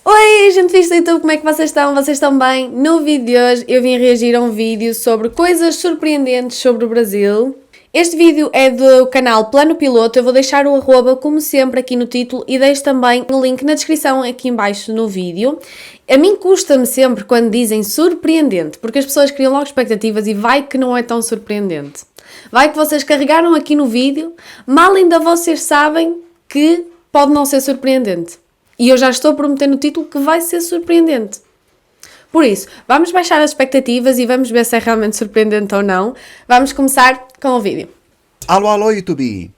Oi, gente fixe do YouTube, como é que vocês estão? Vocês estão bem? No vídeo de hoje eu vim reagir a um vídeo sobre coisas surpreendentes sobre o Brasil. Este vídeo é do canal Plano Piloto, eu vou deixar o arroba como sempre aqui no título e deixo também o link na descrição aqui em baixo no vídeo. A mim custa-me sempre quando dizem surpreendente, porque as pessoas criam logo expectativas e vai que não é tão surpreendente. Vai que vocês carregaram aqui no vídeo, mal ainda vocês sabem que pode não ser surpreendente. E eu já estou a prometer no título que vai ser surpreendente. Por isso, vamos baixar as expectativas e vamos ver se é realmente surpreendente ou não. Vamos começar com o vídeo. Alô, alô, YouTube!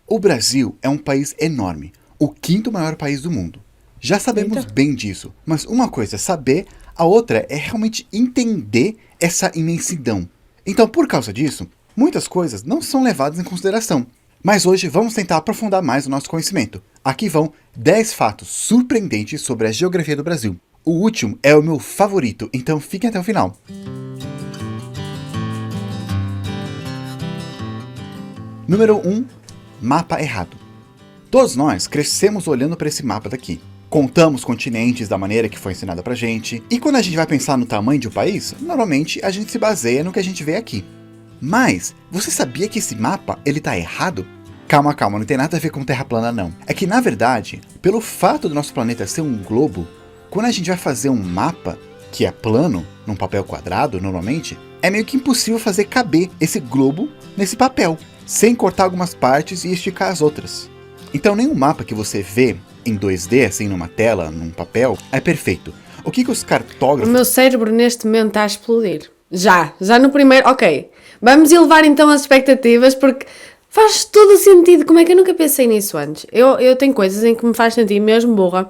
O Brasil é um país enorme, o quinto maior país do mundo. Já sabemos bem disso, mas uma coisa é saber, a outra é realmente entender essa imensidão. Então, por causa disso, muitas coisas não são levadas em consideração. Mas hoje vamos tentar aprofundar mais o nosso conhecimento. Aqui vão 10 fatos surpreendentes sobre a geografia do Brasil. O último é o meu favorito, então fiquem até o final. Número 1. Mapa errado. Todos nós crescemos olhando para esse mapa daqui. Contamos continentes da maneira que foi ensinada pra gente. E quando a gente vai pensar no tamanho de um país, normalmente a gente se baseia no que a gente vê aqui. Mas, você sabia que esse mapa, ele tá errado? Calma, não tem nada a ver com terra plana não. É que na verdade, pelo fato do nosso planeta ser um globo, quando a gente vai fazer um mapa, que é plano, num papel quadrado normalmente, é meio que impossível fazer caber esse globo nesse papel, sem cortar algumas partes e esticar as outras. Então nenhum mapa que você vê em 2D, assim numa tela, num papel, é perfeito. O que os cartógrafos... O meu cérebro neste momento está a explodir. Já no primeiro... Ok, vamos elevar então as expectativas porque faz todo o sentido. Como é que eu nunca pensei nisso antes? Eu tenho coisas em que me faz sentir mesmo burra,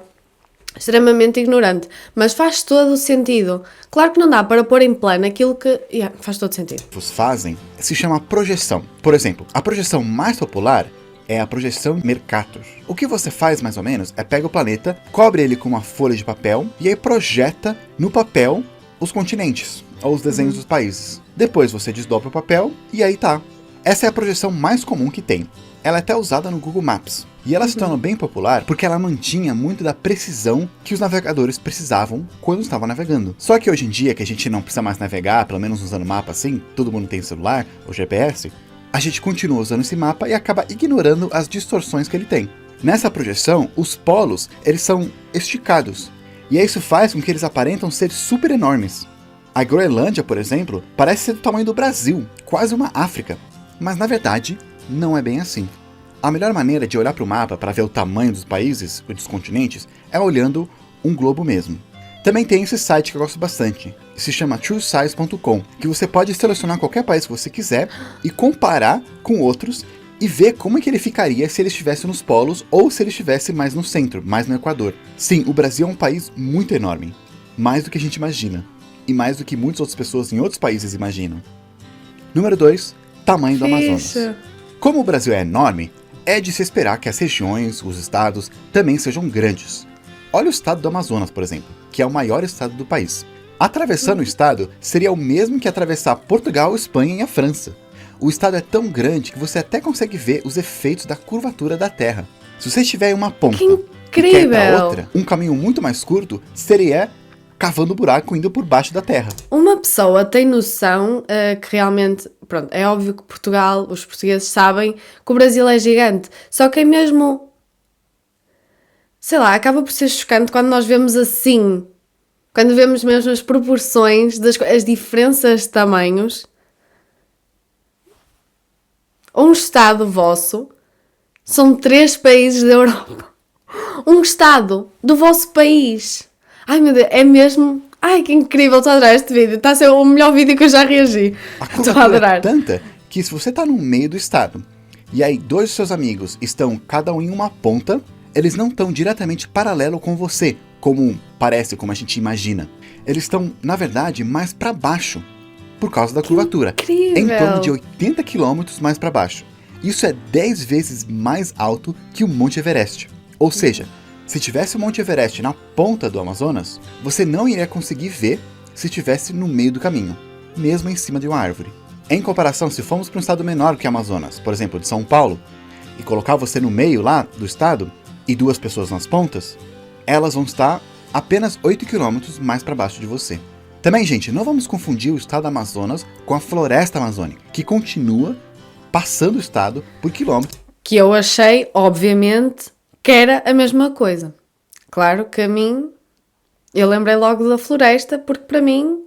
extremamente ignorante, mas faz todo o sentido. Claro que não dá para pôr em plano aquilo que... faz todo sentido. fazem se chama projeção. Por exemplo, a projeção mais popular é a projeção Mercator. O que você faz mais ou menos é pega o planeta, cobre ele com uma folha de papel e aí projeta no papel os continentes ou os desenhos dos países. Depois você desdobra o papel e aí tá. Essa é a projeção mais comum que tem. Ela é até usada no Google Maps. E ela se tornou bem popular porque ela mantinha muito da precisão que os navegadores precisavam quando estavam navegando. Só que hoje em dia, que a gente não precisa mais navegar, pelo menos usando mapa assim, todo mundo tem celular ou GPS, a gente continua usando esse mapa e acaba ignorando as distorções que ele tem. Nessa projeção, os polos, eles são esticados. E isso faz com que eles aparentam ser super enormes. A Groenlândia, por exemplo, parece ser do tamanho do Brasil, quase uma África. Mas na verdade, não é bem assim. A melhor maneira de olhar para o mapa para ver o tamanho dos países ou dos continentes é olhando um globo mesmo. Também tem esse site que eu gosto bastante, que se chama truesize.com, que você pode selecionar qualquer país que você quiser e comparar com outros e ver como é que ele ficaria se ele estivesse nos polos ou se ele estivesse mais no centro, mais no Equador. Sim, o Brasil é um país muito enorme, mais do que a gente imagina, e mais do que muitas outras pessoas em outros países imaginam. Número 2. Tamanho do Amazonas. Como o Brasil é enorme, é de se esperar que as regiões, os estados, também sejam grandes. Olha o estado do Amazonas, por exemplo, que é o maior estado do país. Atravessando o estado seria o mesmo que atravessar Portugal, Espanha e a França. O estado é tão grande que você até consegue ver os efeitos da curvatura da Terra. Se você estiver em uma ponta e quer para outra, um caminho muito mais curto seria cavando buraco indo por baixo da Terra. Uma pessoa tem noção que realmente, pronto, é óbvio que Portugal, os portugueses sabem que o Brasil é gigante, só que é mesmo, sei lá, acaba por ser chocante quando nós vemos assim, quando vemos mesmo as proporções, as diferenças de tamanhos. Um estado vosso são 3 países da Europa. Um estado do vosso país. Ai meu Deus, é mesmo... Ai, que incrível, estou a adorar este vídeo. Está a ser o melhor vídeo que eu já reagi. Estou a adorar. É tanta que se você está no meio do estado e aí 2 dos seus amigos estão cada um em uma ponta, eles não estão diretamente paralelo com você, como parece, como a gente imagina. Eles estão, na verdade, mais para baixo, por causa da curvatura. Incrível! Em torno de 80 km mais para baixo. Isso é 10 vezes mais alto que o Monte Everest. Ou seja, se tivesse o Monte Everest na ponta do Amazonas, você não iria conseguir ver se estivesse no meio do caminho, mesmo em cima de uma árvore. Em comparação, se formos para um estado menor que o Amazonas, por exemplo, de São Paulo, e colocar você no meio lá do estado, e 2 pessoas nas pontas, elas vão estar apenas 8 km mais para baixo de você. Também, gente, não vamos confundir o estado do Amazonas com a floresta amazônica, que continua passando o estado por quilômetros. Que eu achei, obviamente, que era a mesma coisa. Claro que a mim, eu lembrei logo da floresta, porque para mim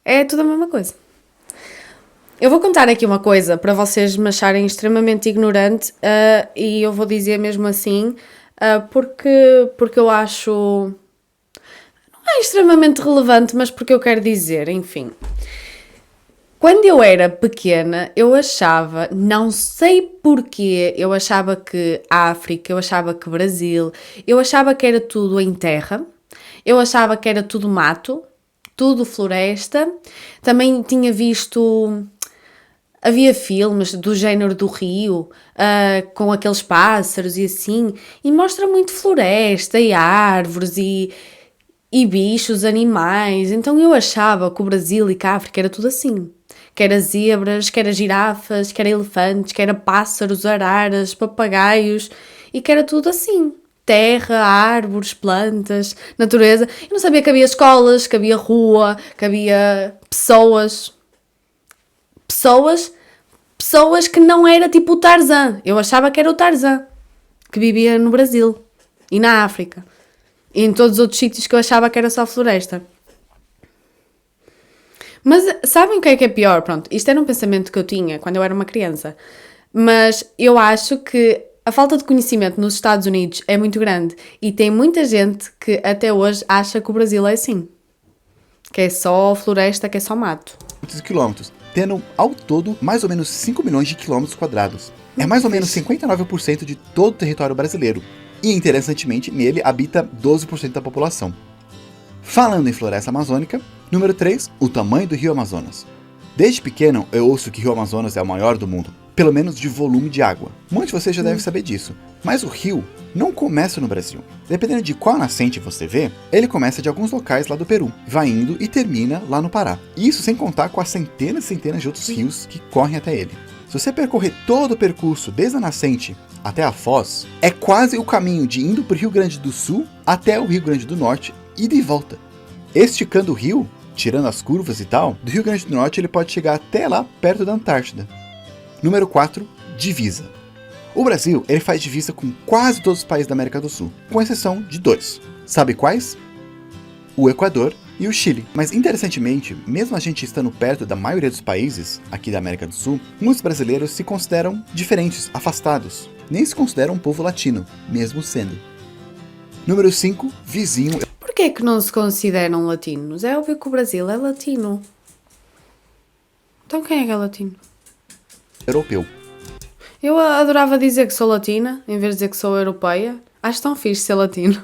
é tudo a mesma coisa. Eu vou contar aqui uma coisa para vocês me acharem extremamente ignorante e eu vou dizer mesmo assim, porque eu acho... Não é extremamente relevante, mas porque eu quero dizer, enfim. Quando eu era pequena, eu achava, não sei porquê, eu achava que África, eu achava que Brasil, eu achava que era tudo em terra, eu achava que era tudo mato, tudo floresta. Também tinha visto, havia filmes do género do Rio, com aqueles pássaros e assim, e mostra muito floresta e árvores e bichos, animais. Então eu achava que o Brasil e que a África era tudo assim. Que era zebras, que era girafas, que era elefantes, que era pássaros, araras, papagaios, e que era tudo assim. Terra, árvores, plantas, natureza. Eu não sabia que havia escolas, que havia rua, que havia pessoas. Pessoas que não era tipo o Tarzan. Eu achava que era o Tarzan, que vivia no Brasil e na África. E em todos os outros sítios que eu achava que era só floresta. Mas sabem o que é pior? Pronto, isto era um pensamento que eu tinha quando eu era uma criança. Mas eu acho que a falta de conhecimento nos Estados Unidos é muito grande. E tem muita gente que até hoje acha que o Brasil é assim. Que é só floresta, que é só mato. Quilômetros, tendo ao todo mais ou menos 5 milhões de quilômetros quadrados. É mais ou menos 59% de todo o território brasileiro. E, interessantemente, nele habita 12% da população. Falando em floresta amazônica, número 3, o tamanho do rio Amazonas. Desde pequeno, eu ouço que o rio Amazonas é o maior do mundo, pelo menos de volume de água. Muitos de vocês já devem saber disso, mas o rio não começa no Brasil. Dependendo de qual nascente você vê, ele começa de alguns locais lá do Peru, vai indo e termina lá no Pará. Isso sem contar com as centenas e centenas de outros rios que correm até ele. Se você percorrer todo o percurso desde a nascente até a foz, é quase o caminho de indo para o Rio Grande do Sul até o Rio Grande do Norte, ida e volta. Esticando o rio, tirando as curvas e tal, do Rio Grande do Norte ele pode chegar até lá perto da Antártida. Número 4, divisa. O Brasil ele faz divisa com quase todos os países da América do Sul, com exceção de 2. Sabe quais? O Equador e o Chile. Mas interessantemente, mesmo a gente estando perto da maioria dos países aqui da América do Sul, muitos brasileiros se consideram diferentes, afastados. Nem se consideram um povo latino, mesmo sendo. Número 5, vizinho. Por que é que não se consideram latinos? É óbvio que o Brasil é latino. Então quem é que é latino? Europeu. Eu adorava dizer que sou latina, em vez de dizer que sou europeia. Acho tão fixe ser latino.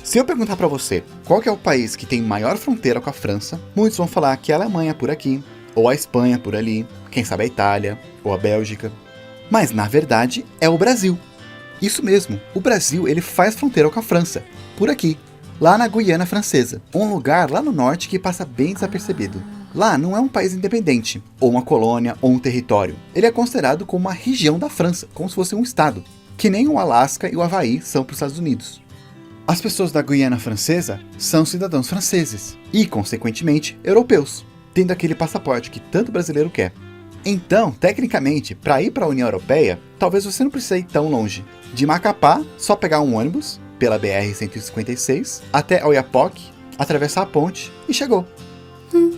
Se eu perguntar pra você qual que é o país que tem maior fronteira com a França, muitos vão falar que é a Alemanha por aqui, ou a Espanha por ali, quem sabe a Itália, ou a Bélgica. Mas na verdade é o Brasil. Isso mesmo, o Brasil ele faz fronteira com a França, por aqui, lá na Guiana Francesa, um lugar lá no norte que passa bem desapercebido. Lá não é um país independente, ou uma colônia, ou um território. Ele é considerado como uma região da França, como se fosse um estado, que nem o Alasca e o Havaí são para os Estados Unidos. As pessoas da Guiana Francesa são cidadãos franceses, e, consequentemente, europeus, tendo aquele passaporte que tanto brasileiro quer. Então, tecnicamente, para ir para a União Europeia, talvez você não precise ir tão longe. De Macapá, só pegar um ônibus, pela BR-156, até Oiapoque, atravessar a ponte e chegou.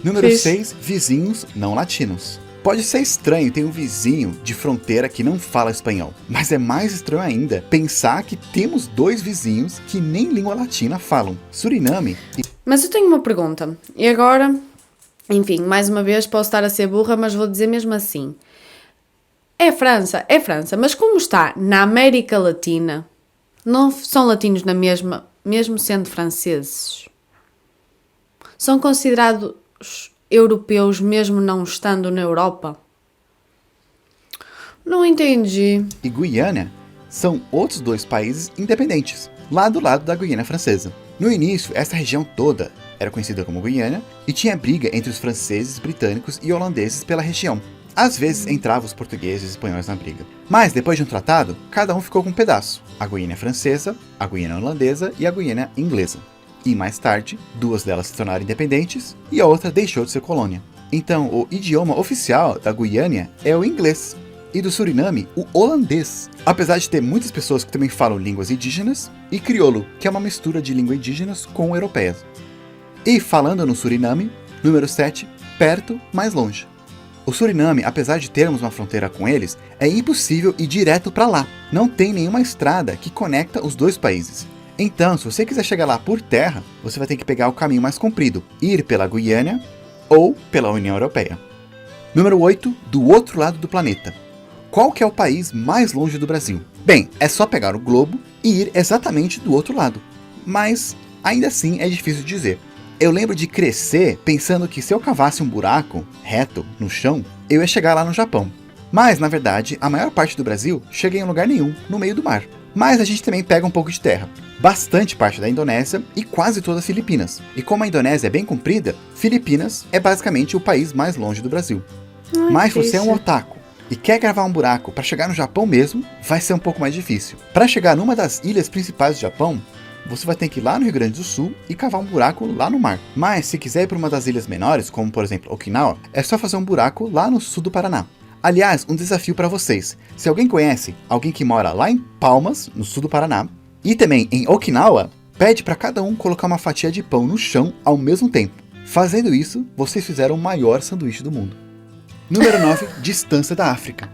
Número 6, vizinhos não latinos. Pode ser estranho ter um vizinho de fronteira que não fala espanhol, mas é mais estranho ainda pensar que temos 2 vizinhos que nem língua latina falam, Suriname e... Mas eu tenho uma pergunta, e agora, enfim, mais uma vez posso estar a ser burra, mas vou dizer mesmo assim. É França, mas como está na América Latina, não são latinos na mesma, mesmo sendo franceses? São considerados europeus mesmo não estando na Europa? Não entendi. E Guiana são outros 2 países independentes, lá do lado da Guiana Francesa. No início, essa região toda era conhecida como Guiana e tinha briga entre os franceses, britânicos e holandeses pela região. Às vezes entravam os portugueses e os espanhóis na briga. Mas depois de um tratado, cada um ficou com um pedaço. A Guiana Francesa, a Guiana Holandesa e a Guiana Inglesa. E mais tarde, 2 delas se tornaram independentes e a outra deixou de ser colônia. Então, o idioma oficial da Guiana é o inglês. E do Suriname, o holandês. Apesar de ter muitas pessoas que também falam línguas indígenas, e crioulo, que é uma mistura de línguas indígenas com europeias. E falando no Suriname, número 7, perto, mais longe. O Suriname, apesar de termos uma fronteira com eles, é impossível ir direto para lá. Não tem nenhuma estrada que conecta os 2 países. Então, se você quiser chegar lá por terra, você vai ter que pegar o caminho mais comprido, ir pela Guiana ou pela União Europeia. Número 8, do outro lado do planeta. Qual que é o país mais longe do Brasil? Bem, é só pegar o globo e ir exatamente do outro lado. Mas, ainda assim, é difícil de dizer. Eu lembro de crescer pensando que se eu cavasse um buraco reto no chão, eu ia chegar lá no Japão. Mas, na verdade, a maior parte do Brasil chega em lugar nenhum, no meio do mar. Mas a gente também pega um pouco de terra. Bastante parte da Indonésia e quase todas as Filipinas. E como a Indonésia é bem comprida, Filipinas é basicamente o país mais longe do Brasil. Mas se você é um otaku e quer gravar um buraco para chegar no Japão mesmo, vai ser um pouco mais difícil. Para chegar numa das ilhas principais do Japão, você vai ter que ir lá no Rio Grande do Sul e cavar um buraco lá no mar. Mas se quiser ir para uma das ilhas menores, como por exemplo Okinawa, é só fazer um buraco lá no sul do Paraná. Aliás, um desafio para vocês. Se alguém conhece alguém que mora lá em Palmas, no sul do Paraná, e também em Okinawa, pede para cada um colocar uma fatia de pão no chão ao mesmo tempo. Fazendo isso, vocês fizeram o maior sanduíche do mundo. Número 9, distância da África.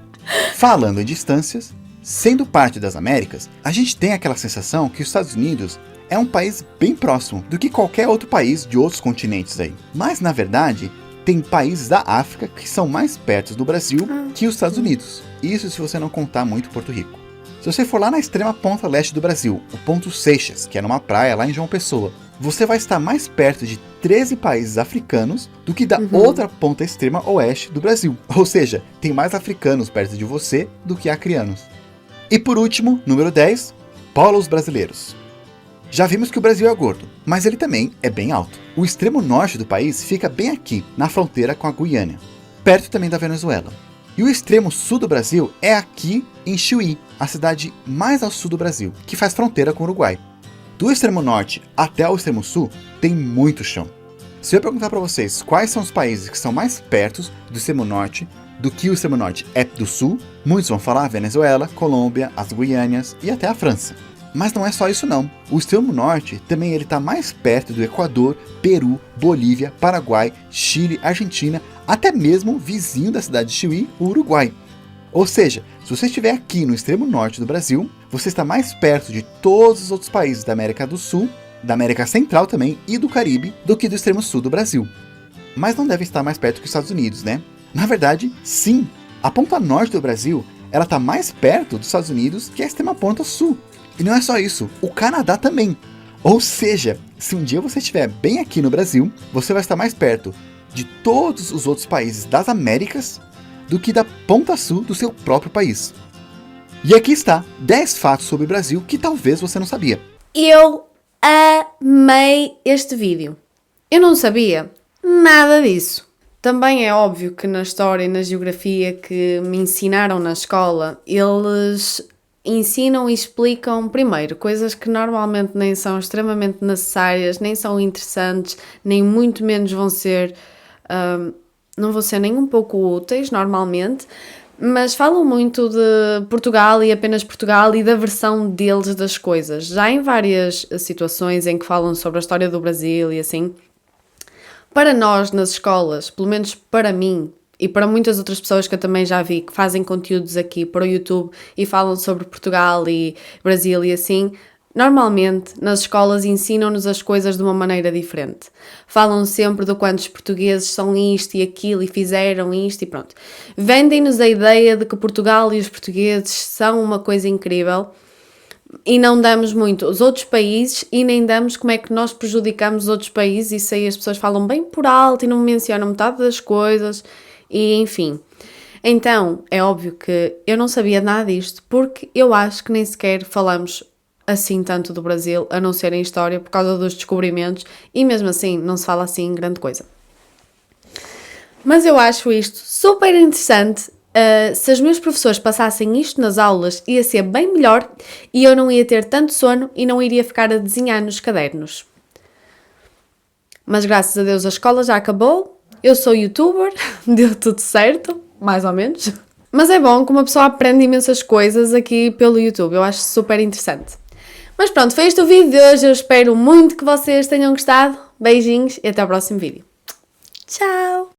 Falando em distâncias, sendo parte das Américas, a gente tem aquela sensação que os Estados Unidos é um país bem próximo do que qualquer outro país de outros continentes aí. Mas, na verdade, tem países da África que são mais perto do Brasil que os Estados Unidos. Isso se você não contar muito Porto Rico. Se você for lá na extrema ponta leste do Brasil, o Ponto Seixas, que é numa praia lá em João Pessoa, você vai estar mais perto de 13 países africanos do que da outra ponta extrema oeste do Brasil. Ou seja, tem mais africanos perto de você do que acrianos. E por último, número 10, polos brasileiros. Já vimos que o Brasil é gordo, mas ele também é bem alto. O extremo norte do país fica bem aqui, na fronteira com a Guiana, perto também da Venezuela. E o extremo sul do Brasil é aqui em Chuí, a cidade mais ao sul do Brasil, que faz fronteira com o Uruguai. Do extremo norte até o extremo sul, tem muito chão. Se eu perguntar para vocês quais são os países que são mais perto do extremo norte do que o extremo norte é do sul, muitos vão falar Venezuela, Colômbia, as Guianas e até a França. Mas não é só isso não. O extremo norte também ele está mais perto do Equador, Peru, Bolívia, Paraguai, Chile, Argentina, até mesmo vizinho da cidade de Chuí, o Uruguai. Ou seja, se você estiver aqui no extremo norte do Brasil, você está mais perto de todos os outros países da América do Sul, da América Central também e do Caribe, do que do extremo sul do Brasil. Mas não deve estar mais perto que os Estados Unidos, né? Na verdade, sim. A ponta norte do Brasil, ela está mais perto dos Estados Unidos que a extrema ponta sul. E não é só isso, o Canadá também. Ou seja, se um dia você estiver bem aqui no Brasil, você vai estar mais perto de todos os outros países das Américas do que da ponta sul do seu próprio país. E aqui está 10 fatos sobre o Brasil que talvez você não sabia. Eu amei este vídeo. Eu não sabia nada disso. Também é óbvio que na história e na geografia que me ensinaram na escola, eles ensinam e explicam, primeiro, coisas que normalmente nem são extremamente necessárias, nem são interessantes, nem muito menos vão ser, não vão ser nem um pouco úteis, normalmente, mas falam muito de Portugal e apenas Portugal e da versão deles das coisas. Já em várias situações em que falam sobre a história do Brasil e assim, para nós nas escolas, pelo menos para mim, e para muitas outras pessoas que eu também já vi que fazem conteúdos aqui para o YouTube e falam sobre Portugal e Brasil e assim, normalmente nas escolas ensinam-nos as coisas de uma maneira diferente. Falam sempre do quanto os portugueses são isto e aquilo e fizeram isto e pronto. Vendem-nos a ideia de que Portugal e os portugueses são uma coisa incrível e não damos muito aos outros países e nem damos como é que nós prejudicamos os outros países. Isso aí as pessoas falam bem por alto e não mencionam metade das coisas. E enfim, então é óbvio que eu não sabia nada disto porque eu acho que nem sequer falamos assim tanto do Brasil, a não ser em história por causa dos descobrimentos e mesmo assim não se fala assim grande coisa. Mas eu acho isto super interessante. Se os meus professores passassem isto nas aulas, ia ser bem melhor e eu não ia ter tanto sono e não iria ficar a desenhar nos cadernos. Mas graças a Deus a escola já acabou, eu sou youtuber, deu tudo certo, mais ou menos. Mas é bom que uma pessoa aprende imensas coisas aqui pelo YouTube, eu acho super interessante. Mas pronto, foi este o vídeo de hoje, eu espero muito que vocês tenham gostado. Beijinhos e até o próximo vídeo. Tchau!